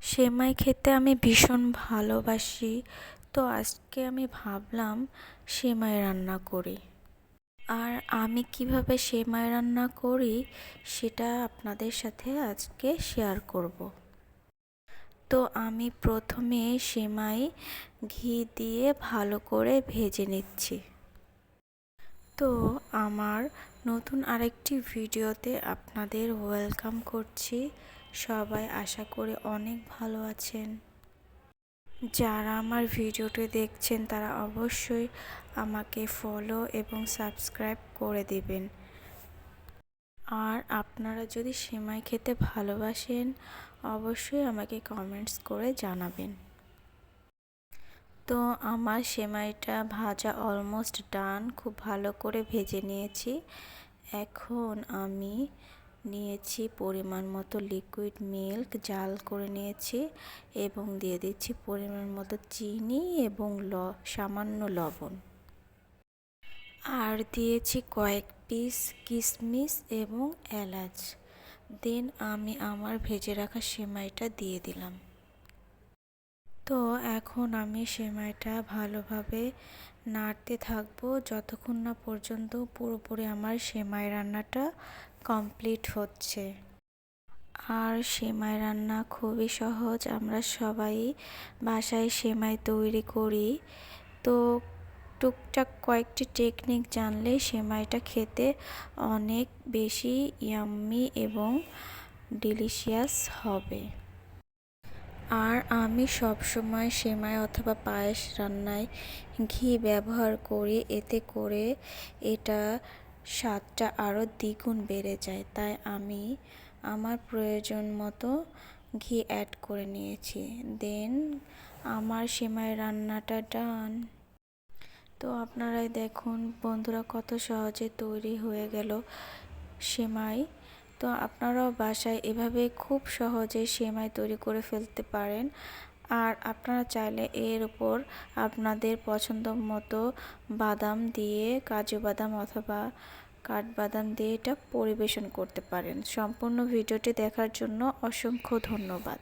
সেমাই খেতে আমি ভীষণ ভালোবাসি। তো আজকে আমি ভাবলাম সেমাই রান্না করি। আর আমি কিভাবে সেমাই রান্না করি সেটা আপনাদের সাথে আজকে শেয়ার করব। তো আমি প্রথমে সেমাই ঘি দিয়ে ভালো করে ভেজে নিচ্ছি। তো আমার নতুন আরেকটি ভিডিওতে আপনাদের ওয়েলকাম করছি। সবাই আশা করি অনেক ভালো আছেন। যারা আমার ভিডিওটি দেখছেন তারা অবশ্যই আমাকে ফলো এবং সাবস্ক্রাইব করে দিবেন। আর আপনারা যদি সেমাই খেতে ভালোবাসেন অবশ্যই আমাকে কমেন্টস করে জানাবেন। তো আমার সেমাইটা ভাজা অলমোস্ট ডান, খুব ভালো করে ভেজে নিয়েছি। এখন আমি নিয়েছি পরিমাণ মতো লিকুইড মিল্ক, জাল করে নিয়েছি এবং দিয়ে দিচ্ছি পরিমাণ মতো চিনি এবং সামান্য লবণ। আর দিয়েছি কয়েক পিস কিশমিশ এবং এলাচ। দেন আমি আমার ভেজে রাখা সেমাইটা দিয়ে দিলাম। তো এখন আমি সেমাইটা ভালোভাবে নাড়তে থাকবো যতক্ষণ না পর্যন্ত পুরোপুরি আমার সেমাই রান্নাটা কমপ্লিট হচ্ছে। আর সেমাই রান্না খুবই সহজ, আমরা সবাই বাসায় সেমাই তৈরি করি। তো টুকটাক কয়েকটি টেকনিক জানলে সেমাইটা খেতে অনেক বেশি ইয়াম্মি এবং ডিলিশিয়াস হবে। আর আমি সবসময় সেমাই অথবা পায়েস রান্নায় ঘি ব্যবহার করি, এতে করে এটা স্বাদটা আরও দ্বিগুণ বেড়ে যায়। তাই আমি আমার প্রয়োজন মতো ঘি অ্যাড করে নিয়েছি। দেন আমার সেমাই রান্নাটা ডান। তো আপনারাই দেখুন বন্ধুরা, কত সহজে তৈরি হয়ে গেল সেমাই। তো আপনারাও বাসায় এভাবে খুব সহজে সেমাই তৈরি করে ফেলতে পারেন। আর আপনারা চাইলে এর উপর আপনাদের পছন্দ মতো বাদাম দিয়ে, কাজু বাদাম অথবা কাঠবাদাম দিয়ে এটা পরিবেশন করতে পারেন। সম্পূর্ণ ভিডিওটি দেখার জন্য অসংখ্য ধন্যবাদ।